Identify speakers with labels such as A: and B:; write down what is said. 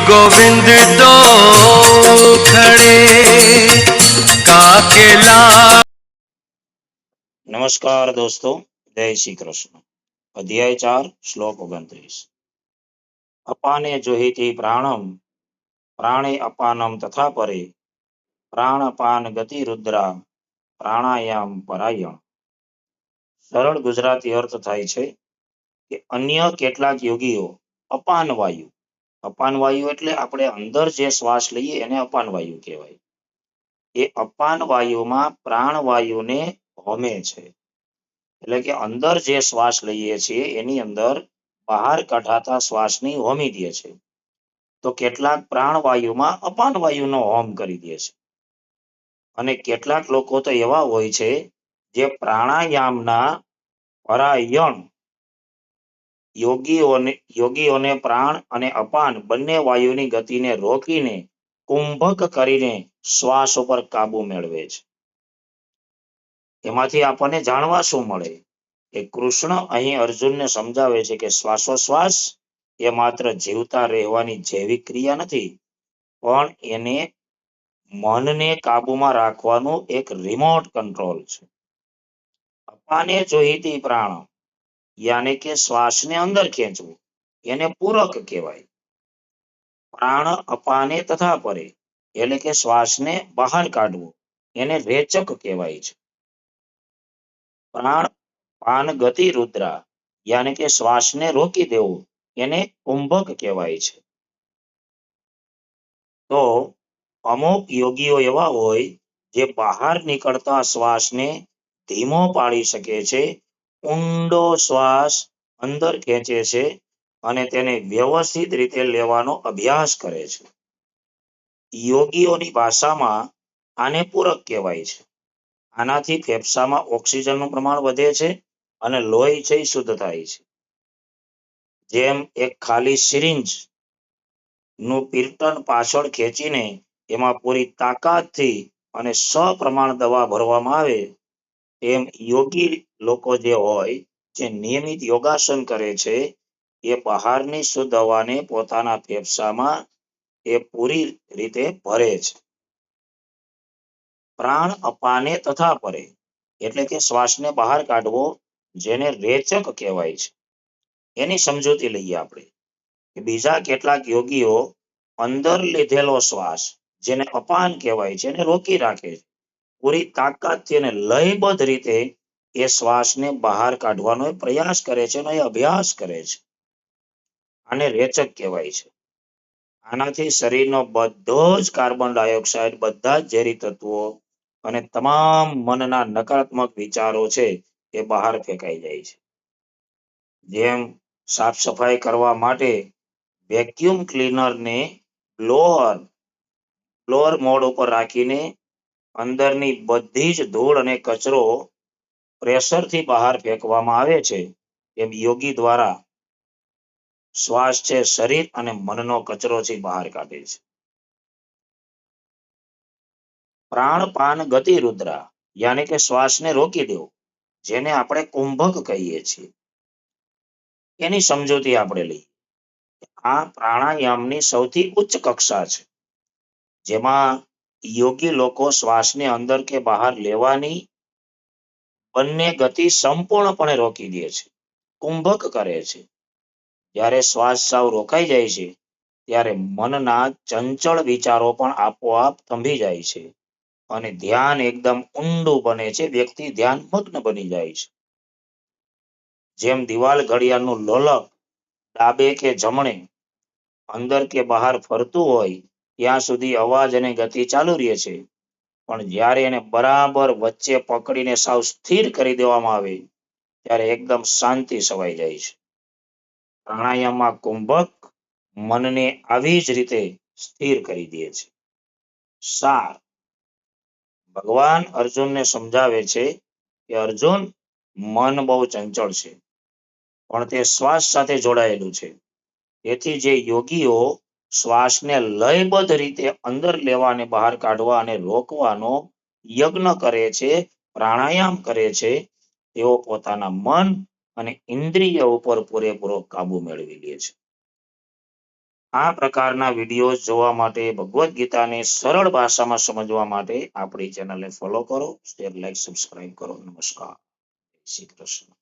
A: गोविंद दो खड़े काकेला।
B: नमस्कार दोस्तों, जय श्री कृष्ण। अध्याय 4 श्लोक 29। अपाने जोहिति प्राणम प्राणे अपानम तथा परे प्राण अपान गति रुद्रा प्राणायाम परायण। સરળ ગુજરાતી અર્થ થાય છે કે અન્ય કેટલાક યોગીઓ અપાન વાયુ એટલે આપણે અંદર જે શ્વાસ લઈએ એને અપાન વાયુ કહેવાય. એ અપાન વાયુમાં પ્રાણવાયુને હોમે છે. એટલે કે અંદર જે શ્વાસ લઈએ છીએ એની અંદર બહાર કાઢાતા શ્વાસની હોમી દે છે. તો કેટલાક પ્રાણવાયુમાં અપાન વાયુનો હોમ કરી દે છે. અને કેટલાક લોકો તો એવા હોય છે જે પ્રાણાયામના પરાયણ યોગીઓને પ્રાણ અને અપાન બંને વાયુની ગતિને રોકીને કુંભક કરીને શ્વાસ ઉપર કાબુ મેળવે છે. એમાંથી આપણને જાણવા શું મળે કે કૃષ્ણ અહીં અર્જુનને સમજાવે છે કે શ્વાસોશ્વાસ એ માત્ર જીવતા રહેવાની જૈવિક ક્રિયા નથી, પણ એને મનને કાબુમાં રાખવાનું એક રિમોટ કંટ્રોલ છે. અપાને જોઈતી પ્રાણ યાને કે શ્વાસને અંદર ખેંચવું એને પૂરક કહેવાય. પ્રાણ અપાને તથા પરે એટલે કે શ્વાસને બહાર કાઢવું એને રેચક કહેવાય છે. પ્રાણ પાન ગતિ રુદ્રા યાને કે શ્વાસને રોકી દેવું એને કુંભક કહેવાય છે. તો અમુક યોગીઓ એવા હોય જે બહાર નીકળતા શ્વાસને ધીમો પાડી શકે છે, ઊંડો શ્વાસ અંદર ખેંચે છે અને તેને વ્યવસ્થિત રીતે લેવાનો અભ્યાસ કરે છે. યોગીઓની ભાષામાં આને પૂરક કહેવાય છે. આનાથી ફેફસામાં ઓક્સિજનનું પ્રમાણ વધે છે અને લોહી છે શુદ્ધ થાય છે. જેમ એક ખાલી સિરિંજ નું પીર્ટન પાછળ ખેંચીને એમાં પૂરી તાકાતથી અને સપ્રમાણ દવા ભરવામાં આવે, તેમ યોગી લોકો જે હોય જે નિયમિત યોગાસન કરે છે એ બહારની શુદ્ધ હવાને પોતાના ફેફસામાં એ પૂરી રીતે ભરે છે. પ્રાણ અપાને તથા પરે એટલે કે શ્વાસને બહાર કાઢવો જેને રેચક કહેવાય છે. એની સમજૂતી લઈએ આપણે કે બીજા કેટલાક યોગીઓ અંદર લીધેલો શ્વાસ જેને અપાન કહેવાય છે એને રોકી રાખે છે. પૂરી તાકાતથી અને લયબદ્ધ રીતે એ શ્વાસને બહાર કાઢવાનો પ્રયાસ કરે છે અને અભ્યાસ કરે છે. આને રેચક કહેવાય છે. આનાથી શરીરનો બધો જ કાર્બન ડાયોક્સાઇડ, બધા જ ઝેરી તત્વો અને તમામ મનના નકારાત્મક વિચારો છે એ બહાર ફેંકાઈ જાય છે. જેમ સાફ સફાઈ કરવા માટે વેક્યુમ ક્લીનરને બ્લોઅર મોડ ઉપર રાખીને અંદરની બધી જ ધૂળ અને કચરો પ્રેશરથી બહાર ફેંકવામાં આવે છે, એમ યોગી દ્વારા શ્વાસ છે શરીર અને મનનો કચરો છે બહાર કાઢે છે. પ્રાણ પાન ગતિ રુદ્રા યાને કે શ્વાસને રોકી દેવું જેને આપણે કુંભક કહીએ છીએ. એની સમજૂતી આપણે લઈએ. આ પ્રાણાયામની સૌથી ઉચ્ચ કક્ષા છે, જેમાં યોગી લોકો શ્વાસને અંદર કે બહાર લેવાની બંને ગતિ સંપૂર્ણપણે રોકી દે છે, કુંભક કરે છે. જ્યારે શ્વાસ સાવ રોકાઈ જાય છે ત્યારે મનના ચંચળ વિચારો પણ આપોઆપ થંભી જાય છે અને ધ્યાન એકદમ ઊંડું બને છે. વ્યક્તિ ધ્યાન મગ્ન બની જાય છે. જેમ દિવાલ ઘડિયાળનું લોલક ડાબે કે જમણે, અંદર કે બહાર ફરતું હોય ત્યાં સુધી અવાજ અને ગતિ ચાલુ રહે છે, પણ જ્યારે એને બરાબર વચ્ચે પકડીને સાવ સ્થિર કરી દેવામાં આવે ત્યારે એકદમ શાંતિ છવાઈ જાય છે. પ્રાણાયામમાં કુંભક મનને આવી જ રીતે સ્થિર કરી દે છે. સાર ભગવાન અર્જુનને સમજાવે છે કે અર્જુન, મન બહુ ચંચળ છે પણ તે શ્વાસ સાથે જોડાયેલું છે. તેથી જે યોગીઓ શ્વાસને લયબદ્ધ રીતે અંદર લેવા અને બહાર કાઢવા અને રોકવાનો યજ્ઞ કરે છે, પ્રાણાયામ કરે છે, તેઓ પોતાના મન અને ઇન્દ્રિય ઉપર પૂરેપૂરો કાબુ મેળવી લે છે. આ પ્રકારના વિડીયો જોવા માટે, ભગવદ્ ગીતાને સરળ ભાષામાં સમજવા માટે આપણી ચેનલને ફોલો કરો, શેર, લાઈક, સબસ્ક્રાઇબ કરો. નમસ્કાર. શ્રી કૃષ્ણ.